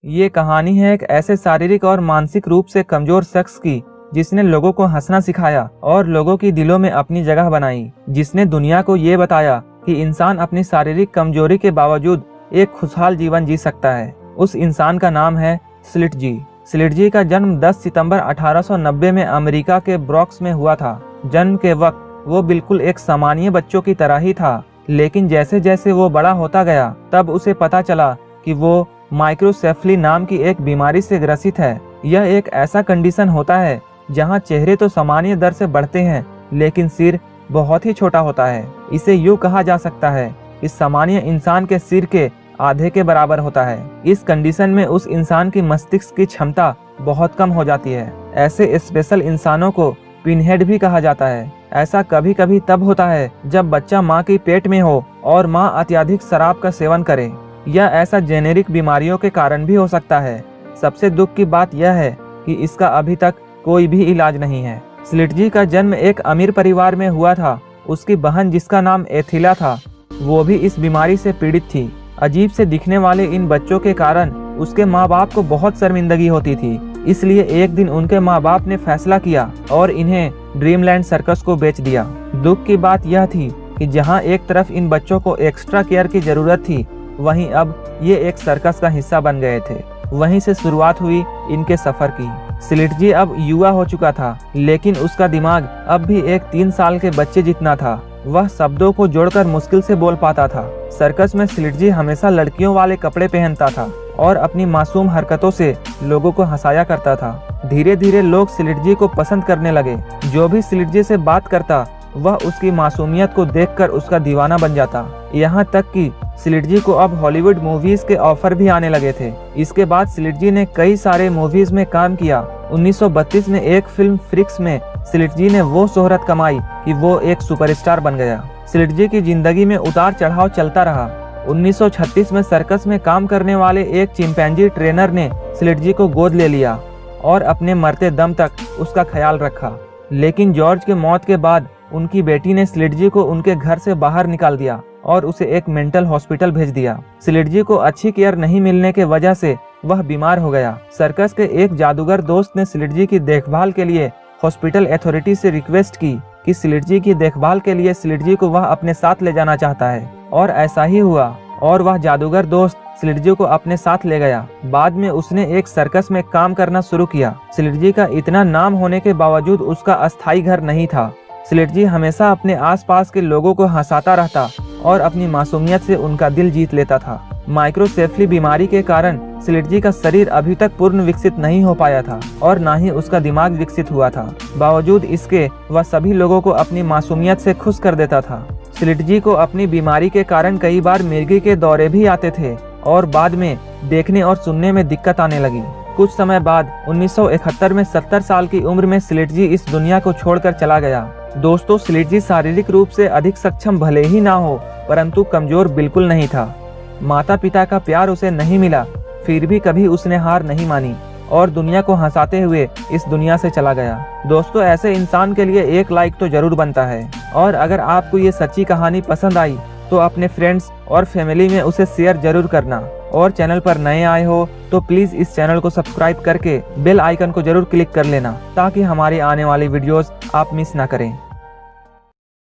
ये कहानी है एक ऐसे शारीरिक और मानसिक रूप से कमजोर शख्स की जिसने लोगों को हंसना सिखाया और लोगों की दिलों में अपनी जगह बनाई, जिसने दुनिया को ये बताया कि इंसान अपनी शारीरिक कमजोरी के बावजूद एक खुशहाल जीवन जी सकता है। उस इंसान का नाम है स्लिटजी। स्लिटजी का जन्म 10 सितंबर 1890 में अमेरिका के ब्रॉक्स में हुआ था। जन्म के वक्त वो बिल्कुल एक सामान्य बच्चों की तरह ही था, लेकिन जैसे जैसे वो बड़ा होता गया तब उसे पता चला कि वो माइक्रोसेफली नाम की एक बीमारी से ग्रसित है। यह एक ऐसा कंडीशन होता है जहां चेहरे तो सामान्य दर से बढ़ते हैं लेकिन सिर बहुत ही छोटा होता है। इसे यूं कहा जा सकता है, इस सामान्य इंसान के सिर के आधे के बराबर होता है। इस कंडीशन में उस इंसान की मस्तिष्क की क्षमता बहुत कम हो जाती है। ऐसे स्पेशल इंसानों को पिनहेड भी कहा जाता है। ऐसा कभी कभी तब होता है जब बच्चा माँ के पेट में हो और माँ अत्यधिक शराब का सेवन करे। यह ऐसा जेनेरिक बीमारियों के कारण भी हो सकता है। सबसे दुख की बात यह है कि इसका अभी तक कोई भी इलाज नहीं है। स्लिटजी का जन्म एक अमीर परिवार में हुआ था। उसकी बहन जिसका नाम एथिला था वो भी इस बीमारी से पीड़ित थी। अजीब से दिखने वाले इन बच्चों के कारण उसके माँ बाप को बहुत शर्मिंदगी होती थी। इसलिए एक दिन उनके माँ बाप ने फैसला किया और इन्हें ड्रीमलैंड सर्कस को बेच दिया। दुख की बात यह थी कि जहाँ एक तरफ इन बच्चों को एक्स्ट्रा केयर की जरूरत थी, वहीं अब ये एक सर्कस का हिस्सा बन गए थे। वहीं से शुरुआत हुई इनके सफर की। स्लिटजी अब युवा हो चुका था, लेकिन उसका दिमाग अब भी एक 3 साल के बच्चे जितना था। वह शब्दों को जोड़कर मुश्किल से बोल पाता था। सर्कस में स्लिटजी हमेशा लड़कियों वाले कपड़े पहनता था और अपनी मासूम हरकतों से लोगों को हंसाया करता था। धीरे धीरे लोग स्लिटजी को पसंद करने लगे। जो भी स्लिटजी से बात करता वह उसकी मासूमियत को देखकर उसका दीवाना बन जाता। यहाँ तक कि स्लिटजी को अब हॉलीवुड मूवीज के ऑफर भी आने लगे थे। इसके बाद स्लिटजी ने कई सारे मूवीज में काम किया। 1932 में एक फिल्म फ्रिक्स में स्लिटजी ने वो शोहरत कमाई कि वो एक सुपरस्टार बन गया। स्लिटजी की जिंदगी में उतार चढ़ाव चलता रहा। 1936 में सर्कस में काम करने वाले एक चिंपैंजी ट्रेनर ने स्लिटजी को गोद ले लिया और अपने मरते दम तक उसका ख्याल रखा। लेकिन जॉर्ज के मौत के बाद उनकी बेटी ने स्लिटजी को उनके घर से बाहर निकाल दिया और उसे एक मेंटल हॉस्पिटल भेज दिया। स्लिटजी को अच्छी केयर नहीं मिलने के वजह से वह बीमार हो गया। सर्कस के एक जादूगर दोस्त ने स्लिटजी की देखभाल के लिए हॉस्पिटल अथॉरिटी से रिक्वेस्ट की कि स्लिटजी की देखभाल के लिए स्लिटजी को वह अपने साथ ले जाना चाहता है, और ऐसा ही हुआ और वह जादूगर दोस्त स्लिटजी को अपने साथ ले गया। बाद में उसने एक सर्कस में काम करना शुरू किया। स्लिटजी का इतना नाम होने के बावजूद उसका अस्थायी घर नहीं था। स्लिटजी हमेशा अपने आसपास के लोगों को हंसाता रहता और अपनी मासूमियत से उनका दिल जीत लेता था। माइक्रोसेफली बीमारी के कारण स्लिटजी का शरीर अभी तक पूर्ण विकसित नहीं हो पाया था और न ही उसका दिमाग विकसित हुआ था। बावजूद इसके वह सभी लोगों को अपनी मासूमियत से खुश कर देता था। स्लिटजी को अपनी बीमारी के कारण कई बार मिर्गी के दौरे भी आते थे और बाद में देखने और सुनने में दिक्कत आने लगी। कुछ समय बाद 1971 में 70 साल की उम्र में स्लिटजी इस दुनिया को छोड़कर चला गया। दोस्तों, स्लिटजी शारीरिक रूप से अधिक सक्षम भले ही ना हो, परंतु कमजोर बिल्कुल नहीं था। माता पिता का प्यार उसे नहीं मिला, फिर भी कभी उसने हार नहीं मानी और दुनिया को हंसाते हुए इस दुनिया से चला गया। दोस्तों, ऐसे इंसान के लिए एक लाइक तो जरूर बनता है, और अगर आपको ये सच्ची कहानी पसंद आई तो अपने फ्रेंड्स और फैमिली में उसे शेयर जरूर करना। और चैनल पर नए आए हो तो प्लीज इस चैनल को सब्सक्राइब करके बेल आइकन को जरूर क्लिक कर लेना, ताकि हमारी आने वाली वीडियोस आप मिस ना करें।